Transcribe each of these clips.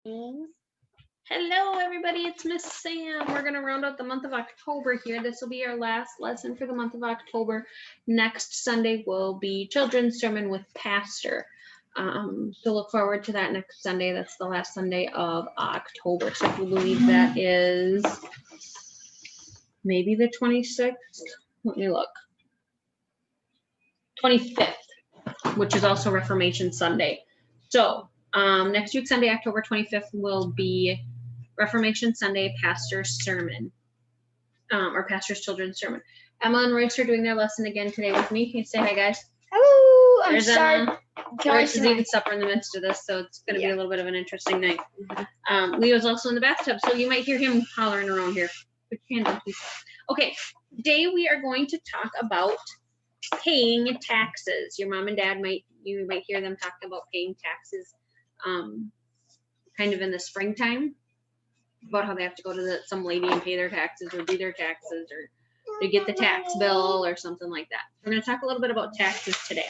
Hello, everybody. It's Miss Sam. We're going to round out the month of October here. This will be our last lesson for the month of October. Next Sunday will be Children's Sermon with Pastor. So look forward to that next Sunday. That's the last Sunday of October. So if you believe that is maybe the 26th. Let me look. 25th, which is also Reformation Sunday. So next week, Sunday, October 25th, will be Reformation Sunday Pastor's Sermon, or Pastor's Children's Sermon. Emma and Royce are doing their lesson again today with me. Can you say hi, guys? Hello. I'm There's sorry. Emma. Royce is eating supper in the midst of this, so it's going to be a little bit of an interesting night. Leo's also in the bathtub, so you might hear him hollering around here. Put your hand down, please. Okay, today we are going to talk about paying taxes. Your mom and dad you might hear them talking about paying taxes kind of in the springtime, about how they have to go to some lady and pay their taxes or do their taxes or to get the tax bill or something like that. We're going to talk a little bit about taxes today.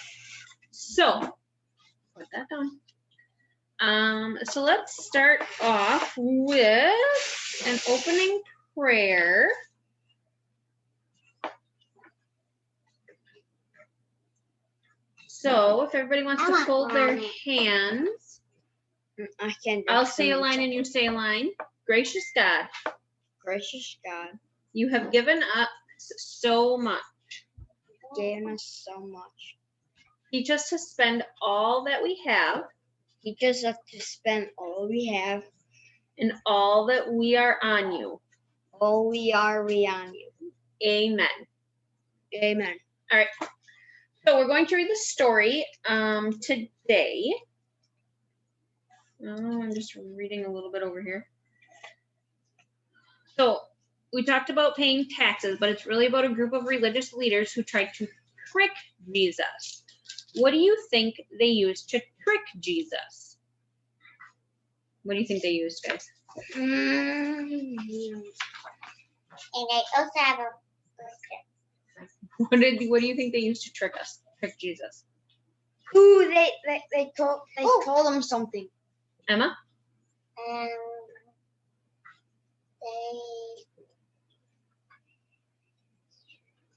So put that down. So let's start off with an opening prayer. So if everybody wants to fold their hands, I can't. I'll say a line and you say a line. Gracious God. Gracious God. You have given us so much. Given us so much. Teach us to spend all that we have. Teach us to spend all we have. And all that we are on you. All we are on you. Amen. Amen. All right. So we're going to read the story today. I'm just reading a little bit over here. So we talked about paying taxes, but it's really about a group of religious leaders who tried to trick Jesus. What do you think they used to trick Jesus? What do you think they used, guys? And I also have a What do you think they used to trick Jesus? Ooh, they told them something. Emma? and they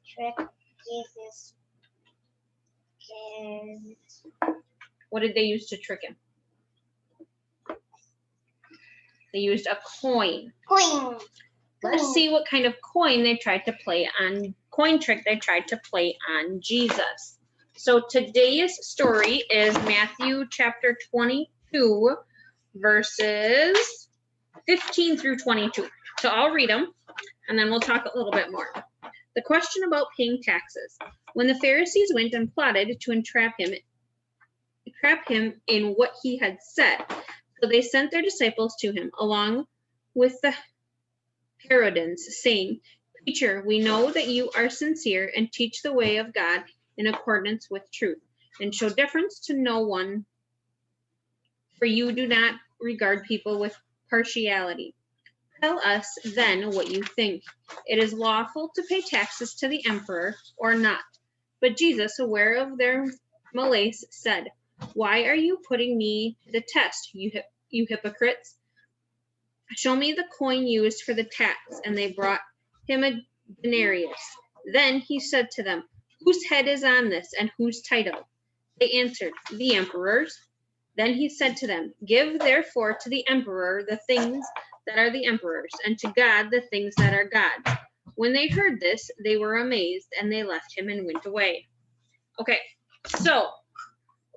tricked Jesus. And What did they use to trick him? They used a coin. coin. Let's see what kind of coin they tried to play on, coin trick they tried to play on Jesus. So today's story is Matthew chapter 22, verses 15 through 22. So I'll read them, and then we'll talk a little bit more. The question about paying taxes. When the Pharisees went and plotted to entrap him in what he had said, so they sent their disciples to him, along with the Herodians, saying, Teacher, we know that you are sincere and teach the way of God in accordance with truth, and show deference to no one, for you do not regard people with partiality. Tell us then what you think. It is lawful to pay taxes to the emperor or not? But Jesus, aware of their malice, said, Why are you putting me to the test, you hypocrites? Show me the coin used for the tax. And they brought him a denarius. Then he said to them, Whose head is on this, and whose title? They answered, The emperor's. Then he said to them, Give therefore to the emperor the things that are the emperor's, and to God the things that are God's. When they heard this, they were amazed, and they left him and went away. Okay, so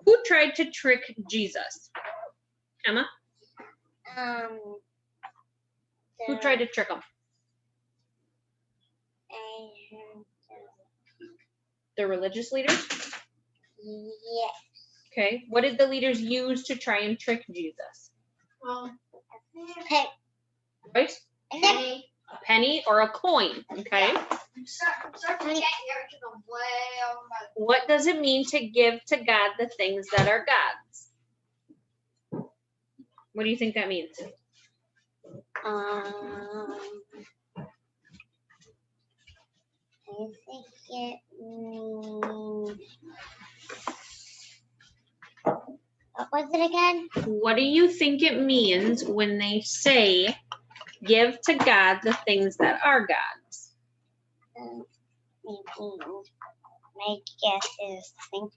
who tried to trick Jesus? Emma? Who tried to trick him? The religious leaders? Yes. Okay, what did the leaders use to try and trick Jesus? Right? Penny. A penny or a coin, okay? What does it mean to give to God the things that are God's? What do you think that means? I think it means What was it again? What do you think it means when they say, give to God the things that are God's? My guess is thankful.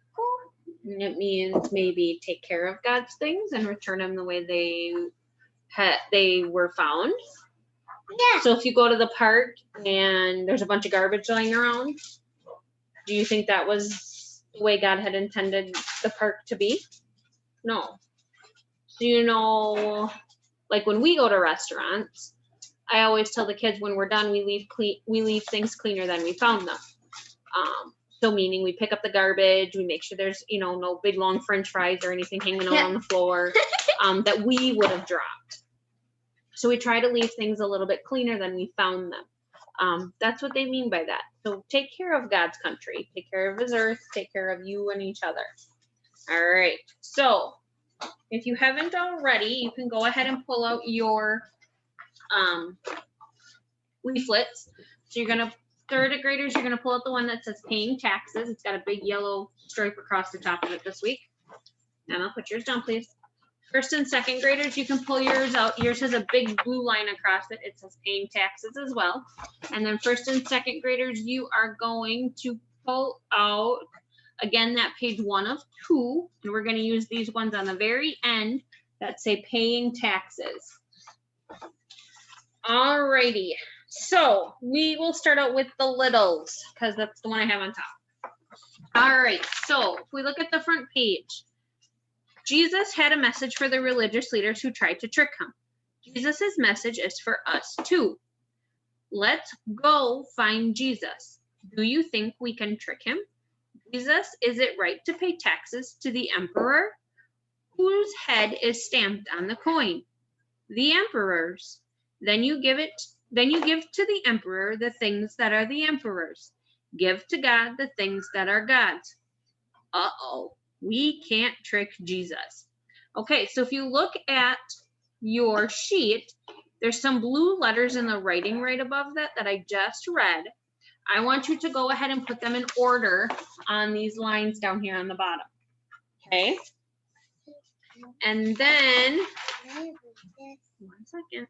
And it means maybe take care of God's things and return them the way they were found. Yeah. So if you go to the park and there's a bunch of garbage lying around, do you think that was the way God had intended the park to be? No. Do you know, like when we go to restaurants, I always tell the kids when we're done, we leave things cleaner than we found them. So meaning we pick up the garbage, we make sure there's, no big long French fries or anything hanging out on the floor that we would have dropped. So we try to leave things a little bit cleaner than we found them. That's what they mean by that. So take care of God's country, take care of his earth, take care of you and each other. All right. So if you haven't already, you can go ahead and pull out your leaflets. So third graders, you're going to pull out the one that says paying taxes. It's got a big yellow stripe across the top of it this week. And I'll put yours down, please. First and second graders, you can pull yours out. Yours has a big blue line across it. It says paying taxes as well. And then first and second graders, you are going to pull out, again, that page 1 of 2. And we're going to use these ones on the very end that say paying taxes. All righty. So we will start out with the littles because that's the one I have on top. All right. So if we look at the front page, Jesus had a message for the religious leaders who tried to trick him. Jesus' message is for us too. Let's go find Jesus. Do you think we can trick him? Jesus, is it right to pay taxes to the emperor? Whose head is stamped on the coin? The emperor's. Then you give to the emperor the things that are the emperor's. Give to God the things that are God's. Uh-oh, we can't trick Jesus. Okay, so if you look at your sheet, there's some blue letters in the writing right above that I just read. I want you to go ahead and put them in order on these lines down here on the bottom. Okay? And then, one second.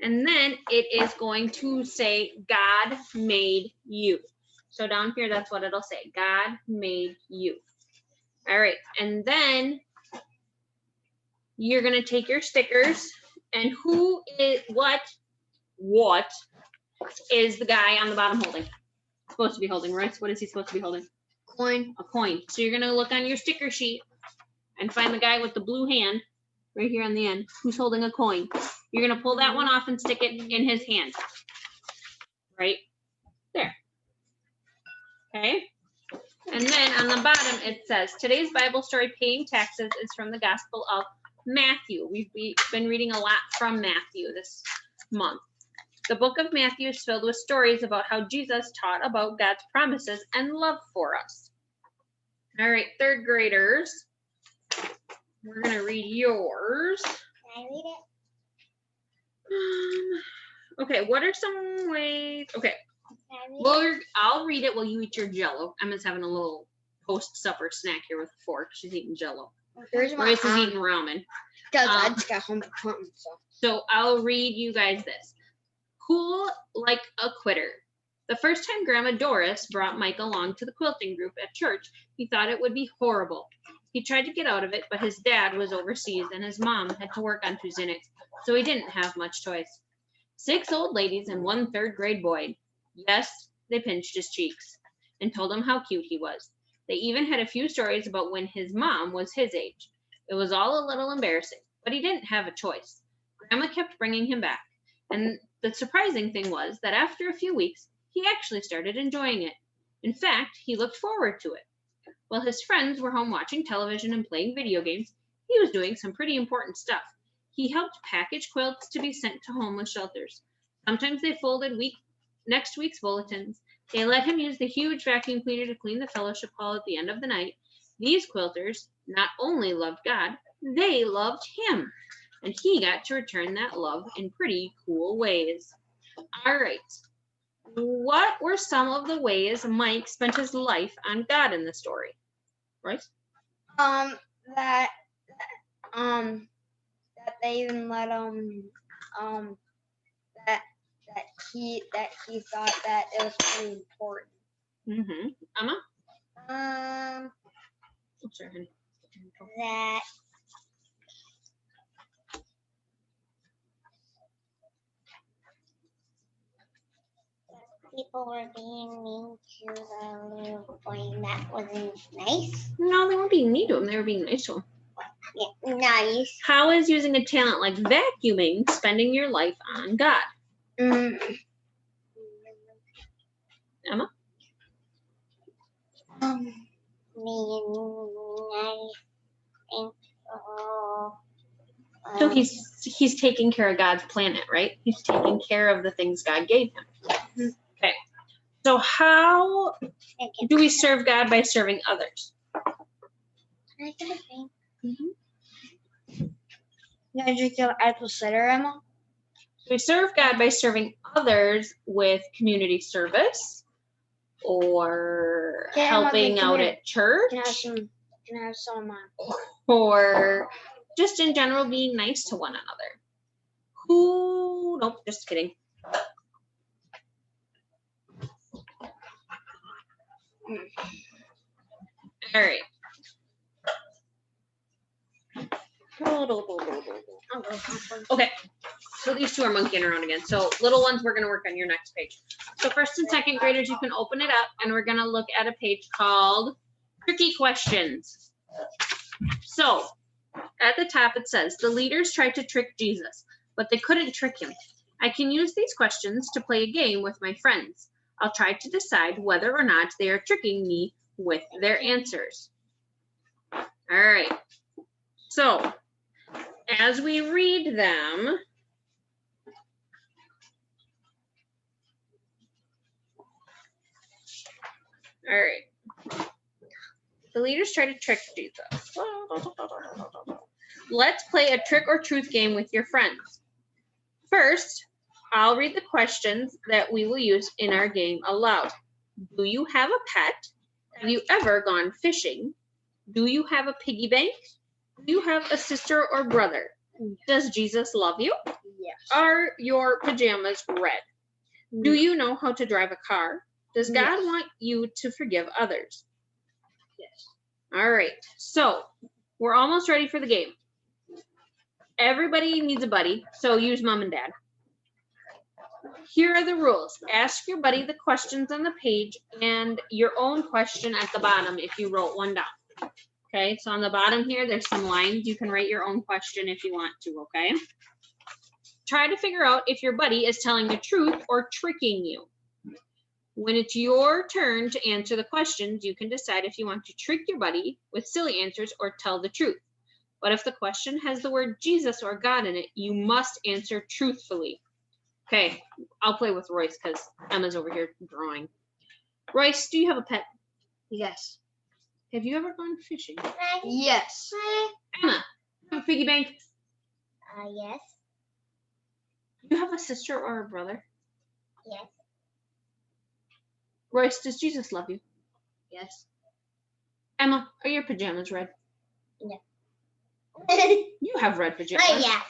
And then it is going to say, God made you. So down here, that's what it'll say. God made you. All right. And then you're going to take your stickers and what is the guy on the bottom holding? Supposed to be holding, Royce? What is he supposed to be holding? Coin. A coin. So you're going to look on your sticker sheet and find the guy with the blue hand right here on the end who's holding a coin. You're going to pull that one off and stick it in his hand. Right there. Okay? And then on the bottom it says, today's Bible story, Paying Taxes, is from the Gospel of Matthew. We've been reading a lot from Matthew this month. The book of Matthew is filled with stories about how Jesus taught about God's promises and love for us. All right, third graders, we're going to read yours. Can I read it? Okay, what are some ways? Okay, Can I read it? well, I'll read it while you eat your Jell-O. Emma's having a little post-supper snack here with a fork. She's eating Jell-O. Here's my Royce is eating ramen. because I just got home from hunting, so. So I'll read you guys this. Cool like a quitter. The first time Grandma Doris brought Mike along to the quilting group at church, he thought it would be horrible. He tried to get out of it, but his dad was overseas and his mom had to work on Tuesday nights, so he didn't have much choice. 6 old ladies and 1 third-grade boy. Yes, they pinched his cheeks and told him how cute he was. They even had a few stories about when his mom was his age. It was all a little embarrassing, but he didn't have a choice. Grandma kept bringing him back, and the surprising thing was that after a few weeks, he actually started enjoying it. In fact, he looked forward to it. While his friends were home watching television and playing video games, he was doing some pretty important stuff. He helped package quilts to be sent to homeless shelters. Sometimes they folded next week's bulletins. They let him use the huge vacuum cleaner to clean the fellowship hall at the end of the night. These quilters not only loved God, they loved him. and he got to return that love in pretty cool ways. All right. What were some of the ways Mike spent his life on God in the story? Right? That they even let that he thought that it was pretty important. Mm-hmm. Emma? Um, Sorry, honey. that people were being mean to the little boy, and that wasn't nice. No, they weren't being mean to him. They were being nice to him. Yeah, nice. How is using a talent like vacuuming spending your life on God? Emma? Being nice and So he's taking care of God's planet, right? He's taking care of the things God gave him. Okay. So how do we serve God by serving others? I gotta think. Can I drink your apple cider, Emma? We serve God by serving others with community service or Okay, Emma, helping come out here. at church Can I have some of mine? or just in general being nice to one another. Nope, just kidding. All right. Okay, so these two are monkeying around again. So little ones, we're going to work on your next page. So first and second graders, you can open it up and we're going to look at a page called Tricky Questions. So at the top it says, the leaders tried to trick Jesus, but they couldn't trick him. I can use these questions to play a game with my friends. I'll try to decide whether or not they are tricking me with their answers. All right. So as we read them, all right. The leaders try to trick Jesus. Let's play a trick or truth game with your friends. First, I'll read the questions that we will use in our game aloud. Do you have a pet? Have you ever gone fishing? Do you have a piggy bank? Do you have a sister or brother? Does Jesus love you? Yes. Are your pajamas red? Do you know how to drive a car? Does God Yes. want you to forgive others? Yes. All right, so we're almost ready for the game. Everybody needs a buddy, so use mom and dad. Here are the rules. Ask your buddy the questions on the page and your own question at the bottom if you wrote one down. Okay, so on the bottom here, there's some lines. You can write your own question if you want to, okay? Try to figure out if your buddy is telling the truth or tricking you. When it's your turn to answer the questions, you can decide if you want to trick your buddy with silly answers or tell the truth. But if the question has the word Jesus or God in it, you must answer truthfully. Okay, I'll play with Royce because Emma's over here drawing. Royce, do you have a pet? Yes. Have you ever gone fishing? Yes. Emma, you have a piggy bank? Yes. Do you have a sister or a brother? Yes. Royce, does Jesus love you? Yes. Emma, are your pajamas red? No. You have red pajamas. Oh yeah.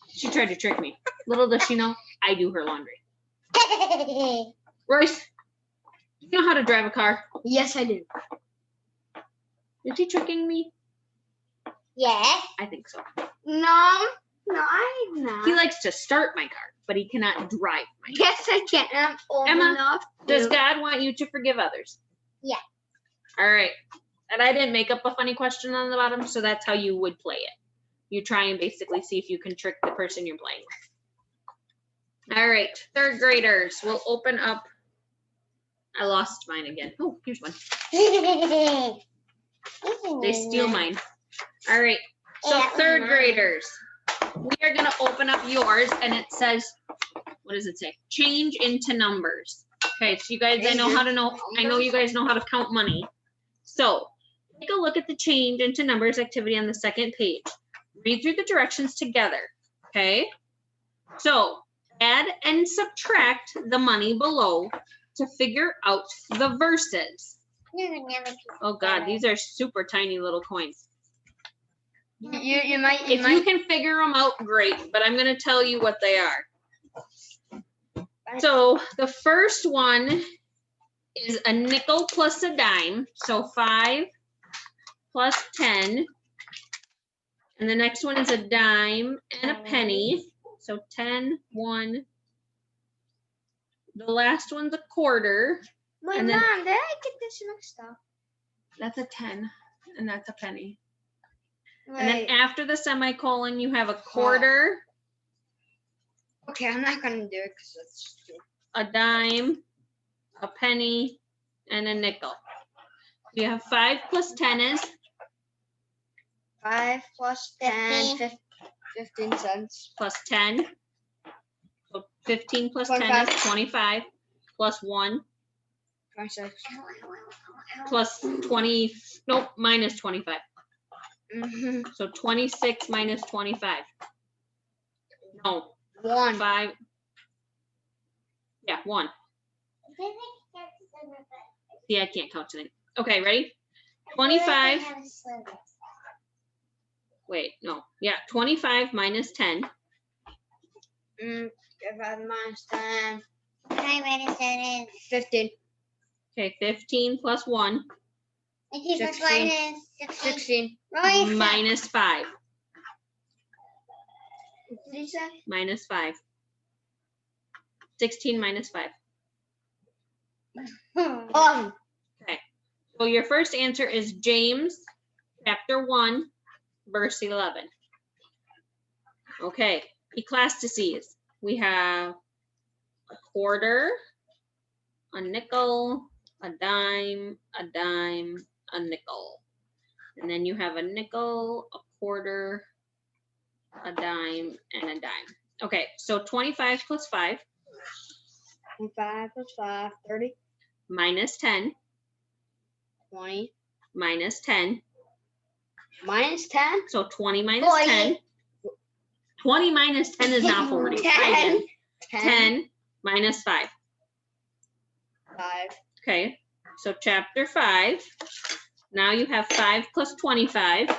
She tried to trick me. Little does she know, I do her laundry. Royce, do you know how to drive a car? Yes, I do. Is he tricking me? Yes. I think so. No, I'm not. He likes to start my car, but he cannot drive my car. Yes, I can. And I'm old Emma, enough. Does to- God want you to forgive others? Yeah. All right. And I didn't make up a funny question on the bottom, so that's how you would play it. You try and basically see if you can trick the person you're playing with. All right, third graders, we'll open up. I lost mine again. Oh, here's one. They steal mine. All right, so Yeah, third mine. graders, we are going to open up yours, and it says, what does it say? Change into numbers. Okay, so you guys, I know you guys know how to count money. So take a look at the change into numbers activity on the second page. Read through the directions together, okay? So add and subtract the money below to figure out the verses. You would never keep Oh God, these are super tiny little coins. You might If you can figure them out, great, but I'm gonna tell you what they are. So the first one is a nickel plus a dime, so 5 plus 10. And the next one is a dime and a penny, so 10, 1. The last one's a quarter. My And then- mom, did I get this mixed up? That's a 10, and that's a penny. Wait. And then after the semicolon, you have a quarter, Okay, I'm not gonna do it because it's stupid. a dime, a penny, and a nickel. You have 5 plus 10 is 5 plus 10, 15 cents. plus 10. So 15 plus 10 25. is 25, plus 1, 26. plus 20, nope, minus 25. Mm-hmm. So 26 minus 25. No, 1. 5. Yeah, 1. Yeah, I can't count tonight. Okay, ready? 25. Wait, no. Yeah, 25 minus 10. If I minus 10, 5 minus 10 is 15. Okay, 15 plus 1 18 plus 1 16. is 16. 16. Roy, stop. minus 5. What did you say? Minus 5. 16 minus 5. 11. So your first answer is James chapter 1, verse 11. Okay, Ecclesiastes. We have a quarter, a nickel, a dime, a nickel. And then you have a nickel, a quarter, a dime, and a dime. Okay, so 25 plus 5 5 plus 5, 30. minus 10 20. minus 10. Minus 10. So 20 minus 40. 10. 20 minus 10 is not 40. Try 10. again. 10 minus 5. 5. Okay, so chapter 5. Now you have 5 plus 25. Hey,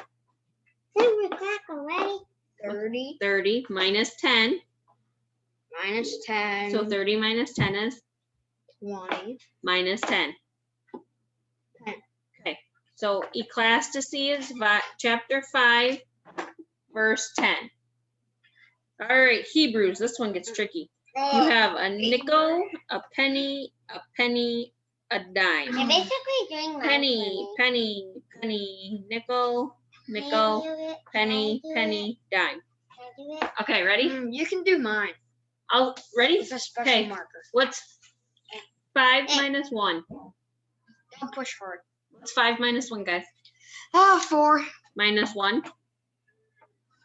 we're back already. 30. 30 minus 10. Minus 10. So 30 minus 10 is 20. minus 10. 10. Okay, so Ecclesiastes chapter 5, verse 10. All right, Hebrews, this one gets tricky. You have a nickel, a penny, a dime. You're basically doing my Penny, nickel, penny, dime. Can I do it? Okay, ready? You can do mine. Ready? With a special Okay. marker. What's 5 minus 1? Don't push hard. What's 5 minus 1, guys? 4. Minus 1.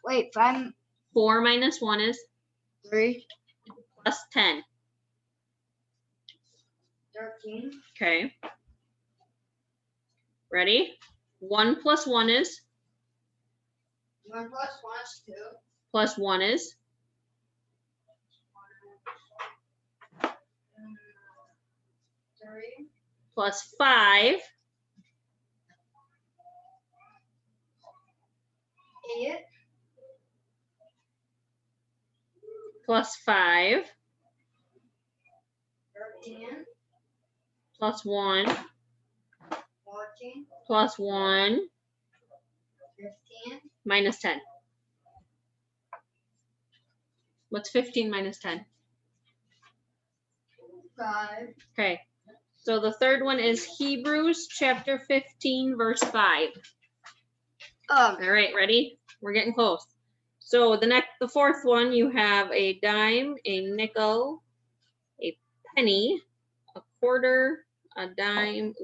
Wait, 5. 4 minus 1 is 3. plus 10. 13. Okay. Ready? 1 plus 1 is 1 plus 1 is 2. plus 1 is 3. plus 5 8. plus 5 13. plus 1 14. plus 1 15. minus 10. What's 15 minus 10? 5. Okay. So the third one is Hebrews chapter 15, verse 5. All right, ready? We're getting close. So the fourth one, you have a dime, a nickel, a penny, a quarter, a dime,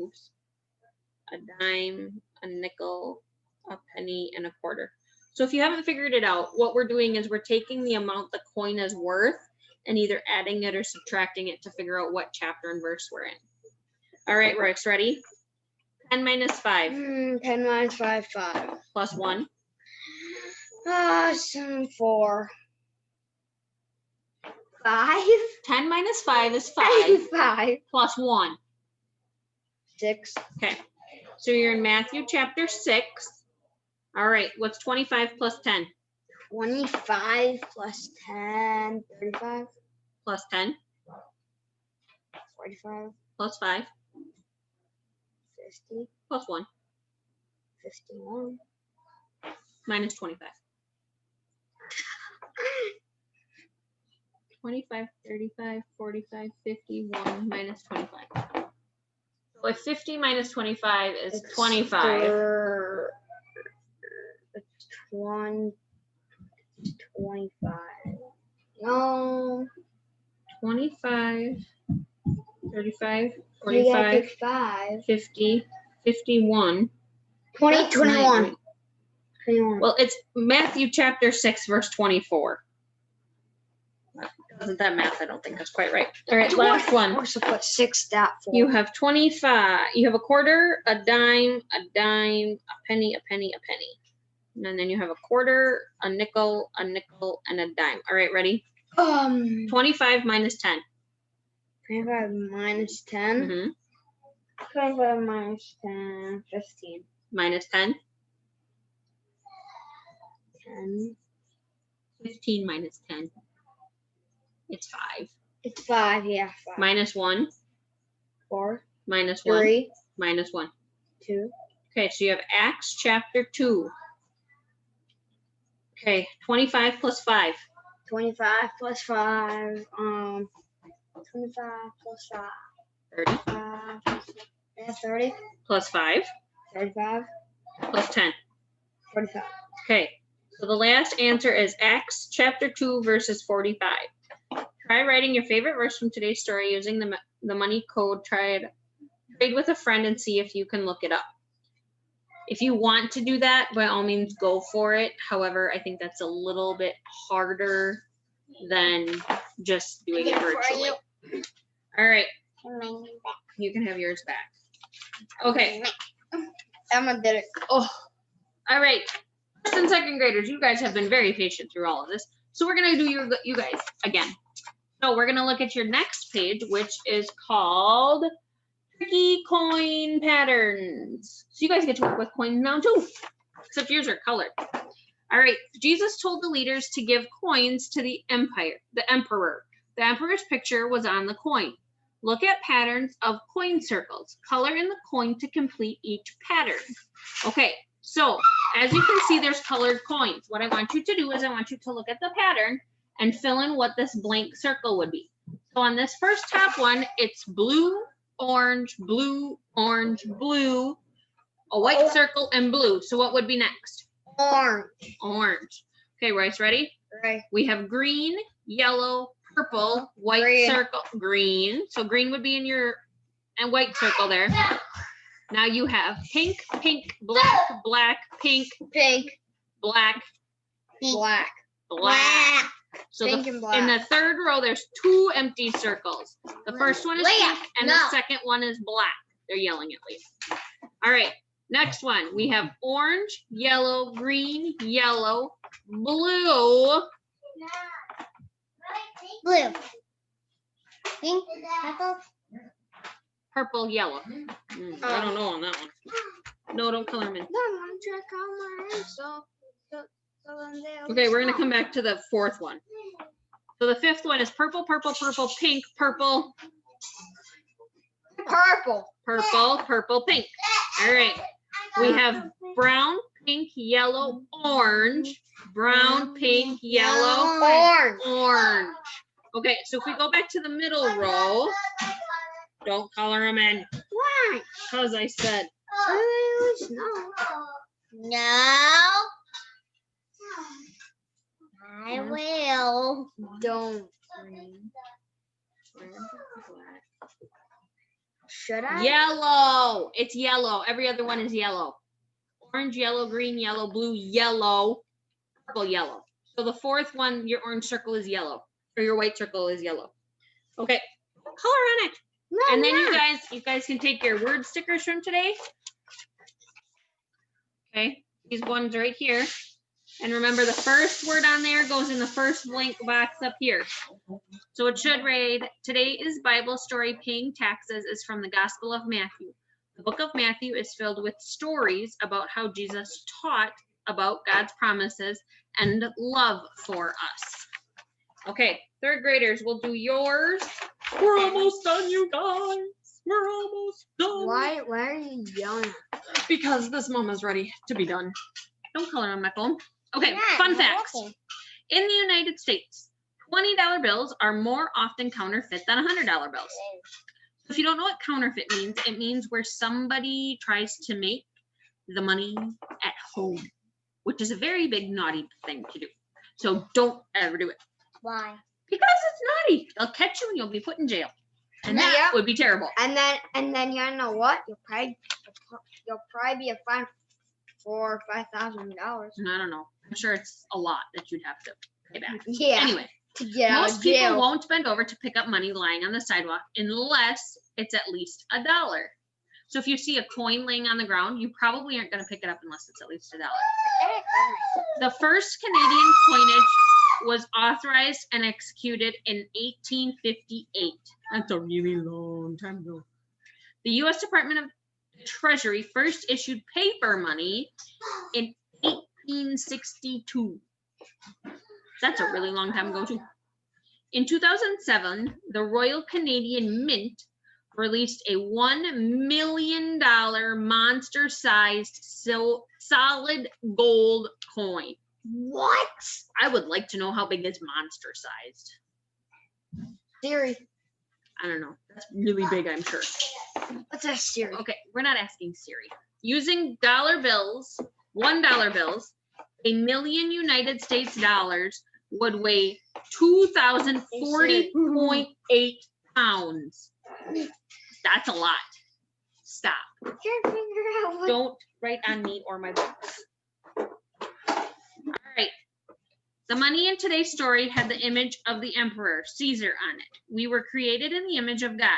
a nickel, a penny, and a quarter. So if you haven't figured it out, what we're doing is we're taking the amount the coin is worth and either adding it or subtracting it to figure out what chapter and verse we're in. All right, Royce, ready? 10 minus 5 10 minus 5, 5. plus 1 7, 4. 5. 10 minus 5 is 5 5. plus 1. 6. Okay. So you're in Matthew chapter 6. All right. What's 25 plus 10? 25 plus 10. 35. Plus 10 45. plus 5 50. plus 1 51. minus 25. 25, 35, 45, 51 minus 25. So if 50 minus 25 is 25. It's 25. No. 25, 35, You gotta 45, pick 5. 50, 51. 20, That's 21. nine. 21. Well, it's Matthew chapter 6, verse 24. Doesn't that math? I don't think that's quite right. All right, last one. We're supposed to put 6 dot 4. You have 25. You have a quarter, a dime, a penny, a penny, a penny. And then you have a quarter, a nickel, and a dime. All right, ready? 25 minus 10. 25 minus 10. Mm-hmm. 25 minus 10. 15. Minus 10. 10. 15 minus 10. It's 5. It's 5, yeah. 5. Minus 1. 4. Minus 1. 3. Minus 1. 2. Okay, so you have Acts chapter 2. Okay, 25 plus 5. 25 plus 5. 25 plus 5. 30. 30. Plus 5. 35. Plus 10. 45. Okay, so the last answer is Acts chapter 2, verses 45. Try writing your favorite verse from today's story using the money code. Trade with a friend and see if you can look it up. If you want to do that, by all means, go for it. However, I think that's a little bit harder than just doing it virtually. All right, you can have yours back. Okay. Emma did it. Oh, all right. First and second graders, you guys have been very patient through all of this. So we're going to do you guys again. So we're going to look at your next page, which is called Tricky Coin Patterns. So you guys get to work with coins now too, except yours are colored. All right. Jesus told the leaders to give coins to the emperor. The emperor's picture was on the coin. Look at patterns of coin circles. Color in the coin to complete each pattern. Okay. So as you can see, there's colored coins. What I want you to do is I want you to look at the pattern and fill in what this blank circle would be. So on this first top one, it's blue, orange, blue, orange, blue, a white circle, and blue. So what would be next? Orange. Orange. Okay, Royce, ready? Right. We have green, yellow, purple, white Green. circle, green. So green would be in your and white circle there. Now you have pink, pink, black, black, pink, Pink. black, Black. black. So Pink and black. in the third row, there's 2 empty circles. The first one is pink, and the second one is black. They're yelling at me. All right, next one. We have orange, yellow, green, yellow, blue. Blue. Pink. Purple. Purple, yellow. I don't know on that one. No, don't color them in. Okay, we're going to come back to the fourth one. So the fifth one is purple, purple, purple, pink, purple, Purple. purple, purple, pink. All right. We have brown, pink, yellow, orange, brown, pink, yellow, Orange. orange. Okay, so if we go back to the middle row, don't color them in. Why? Because I said, No. I will. Don't. Should I? yellow. It's yellow. Every other one is yellow. Orange, yellow, green, yellow, blue, yellow, purple, yellow. So the fourth one, your orange circle is yellow, or your white circle is yellow. Okay, color on it. No, And then no. you guys can take your word stickers from today. Okay, these ones right here. And remember, the first word on there goes in the first blank box up here. So it should read, today's Bible story, Paying Taxes, is from the Gospel of Matthew. The book of Matthew is filled with stories about how Jesus taught about God's promises and love for us. Okay, third graders, we'll do yours. We're almost done, you guys. We're almost done. Why are you yelling? Because this mama's ready to be done. Don't color on my phone. Okay, Yeah, fun you're facts. looking. In the United States, $20 bills are more often counterfeit than $100 bills. If you don't know what counterfeit means, it means where somebody tries to make the money at home, which is a very big naughty thing to do. So don't ever do it. Why? Because it's naughty. They'll catch you and you'll be put in jail. And that Yeah. would be terrible. And then you know what? You'll probably be a fine for $5,000. I don't know. I'm sure it's a lot that you'd have to pay back. Yeah. Anyway, To get out most of people jail. won't bend over to pick up money lying on the sidewalk unless it's at least $1. So if you see a coin laying on the ground, you probably aren't going to pick it up unless it's at least $1. The first Canadian coinage was authorized and executed in 1858. That's a really long time ago. The U.S. Department of the Treasury first issued paper money in 1862. That's a really long time ago, too. In 2007, the Royal Canadian Mint released a $1 million monster-sized solid gold coin. What? I would like to know how big is monster-sized. Siri. I don't know. That's really big, I'm sure. What's that, Siri? Okay, we're not asking Siri. Using dollar bills, $1 bills, a million United States dollars would weigh 2,040.8 pounds. That's a lot. Stop. I can't figure out what. Don't write on me or my books. All right. The money in today's story had the image of the emperor, Caesar, on it. We were created in the image of God.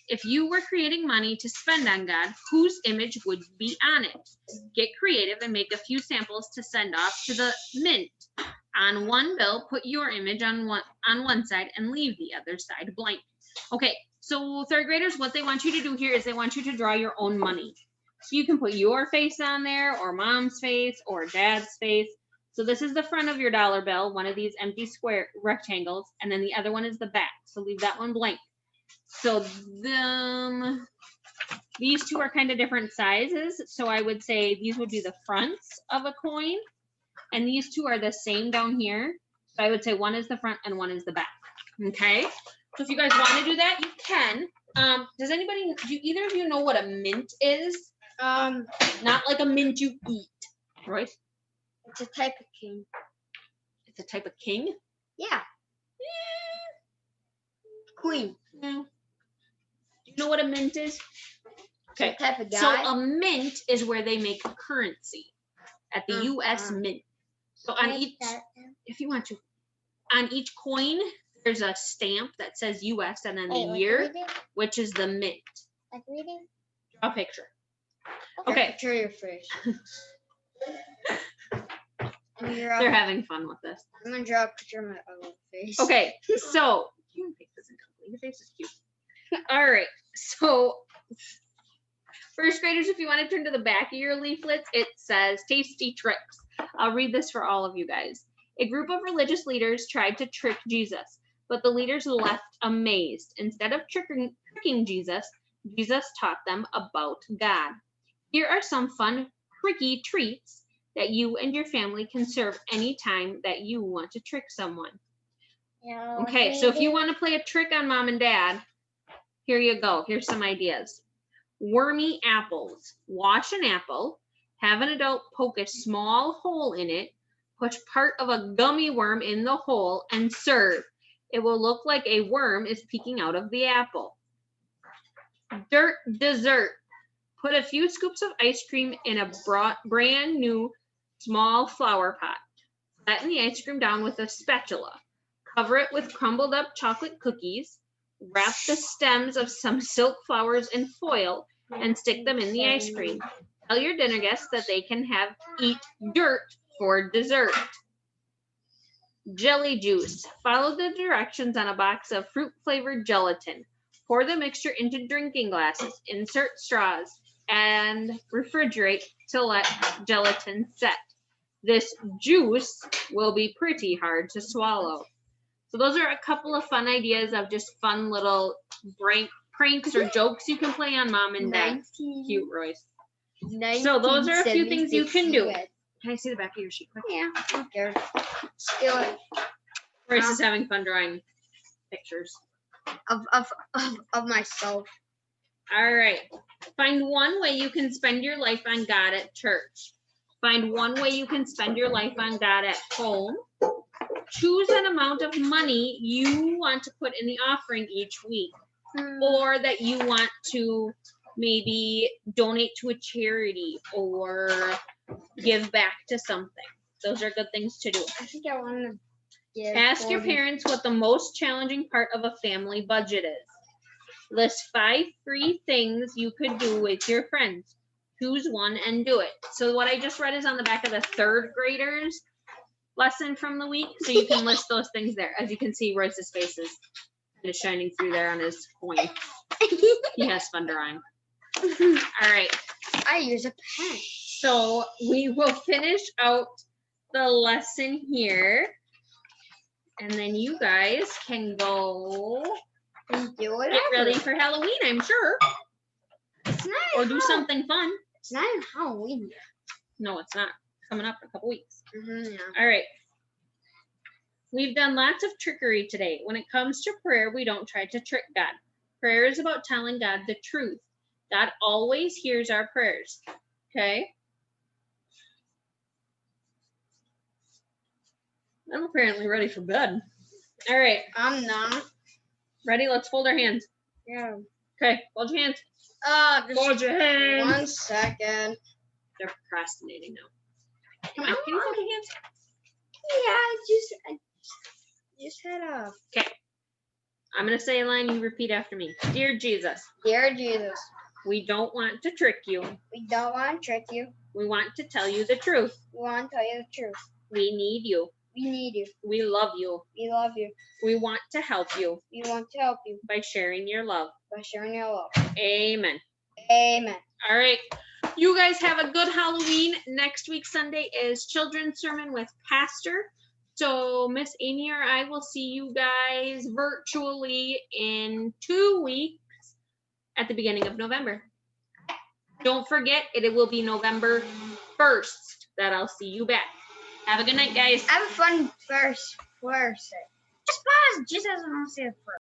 If you were creating money to spend on God, whose image would be on it? Get creative and make a few samples to send off to the mint. On one bill, put your image on one side and leave the other side blank. Okay, so third graders, what they want you to do here is they want you to draw your own money. So you can put your face on there, or mom's face, or dad's face. So this is the front of your dollar bill, one of these empty square rectangles, and then the other one is the back. So leave that one blank. So these two are kind of different sizes. So I would say these would be the fronts of a coin, and these two are the same down here. So I would say one is the front and one is the back. Okay. So if you guys want to do that, you can. Does anybody? Do either of you know what a mint is? Not like a mint you eat, right? It's a type of king. It's a type of king. Yeah. Queen. No. Do you know what a mint is? Okay. It's a type of guy. So a mint is where they make currency at the U.S. Mint. So on each, if you want to, on each coin, there's a stamp that says U.S. and then the year, which is the mint. Like reading? Draw a picture. Okay. Okay. Picture your face. They're having fun with this. I'm gonna draw a picture of my own face. Okay, so your face isn't ugly. Your face is cute. All right, so first graders, if you want to turn to the back of your leaflets, it says tasty tricks. I'll read this for all of you guys. A group of religious leaders tried to trick Jesus, but the leaders left amazed. Instead of tricking Jesus, Jesus taught them about God. Here are some fun, tricky treats that you and your family can serve anytime that you want to trick someone. Okay, so if you want to play a trick on mom and dad, here you go. Here's some ideas. Wormy apples. Wash an apple, have an adult poke a small hole in it, put part of a gummy worm in the hole, and serve. It will look like a worm is peeking out of the apple. Dirt dessert. Put a few scoops of ice cream in a brand new small flower pot. Flatten the ice cream down with a spatula. Cover it with crumbled up chocolate cookies. Wrap the stems of some silk flowers in foil and stick them in the ice cream. Tell your dinner guests that they can eat dirt For dessert, jelly juice. Follow the directions on a box of fruit-flavored gelatin. Pour the mixture into drinking glasses. Insert straws and refrigerate to let gelatin set. This juice will be pretty hard to swallow. So those are a couple of fun ideas of just fun little pranks or jokes you can play on mom and dad. Cute, Royce. So those are a few things you can do. Can I see the back of your sheet quick? Yeah, I don't care. Steal it. Royce is having fun drawing pictures. Of myself. All right. Find one way you can spend your life on God at church. Find one way you can spend your life on God at home. Choose an amount of money you want to put in the offering each week, or that you want to maybe donate to a charity or give back to something. Those are good things to do. I think I want to give. Ask your 40. parents what the most challenging part of a family budget is. List 5 free things you could do with your friends. Choose one and do it. So what I just read is on the back of the 3rd graders lesson from the week. So you can list those things there. As you can see, Royce's face is kind of shining through there on his coin. He has fun drawing. All right. I use a pen. So we will finish out the lesson here. And then you guys can go And do it. get ready for Halloween, I'm sure. It's not Or even do Hall- something fun. It's not even Halloween yet. No, it's not. It's coming up in a couple weeks. Yeah. All right. We've done lots of trickery today. When it comes to prayer, we don't try to trick God. Prayer is about telling God the truth. God always hears our prayers. Okay? I'm apparently ready for bed. All right. I'm not. Ready? Let's fold our hands. Yeah. Okay. Fold your hands. Just Fold your hands. 1 second. They're procrastinating now. Come on. Can you fold your hands? Yeah, I just had a. I'm going to say a line. You repeat after me. Dear Jesus, Dear Jesus, we don't want to trick you. we don't want to trick you. We want to tell you the truth. We want to tell you the truth. We need you. We need you. We love you. We love you. We want to help you We want to help you by sharing your love. by sharing your love. Amen. Amen. All right. You guys have a good Halloween. Next week, Sunday, is Children's Sermon with Pastor. So Miss Amy or I will see you guys virtually in 2 weeks at the beginning of November. Don't forget, it will be November 1st that I'll see you back. Have a good night, guys. Have a fun first. Just pause. Just as I want to say the first.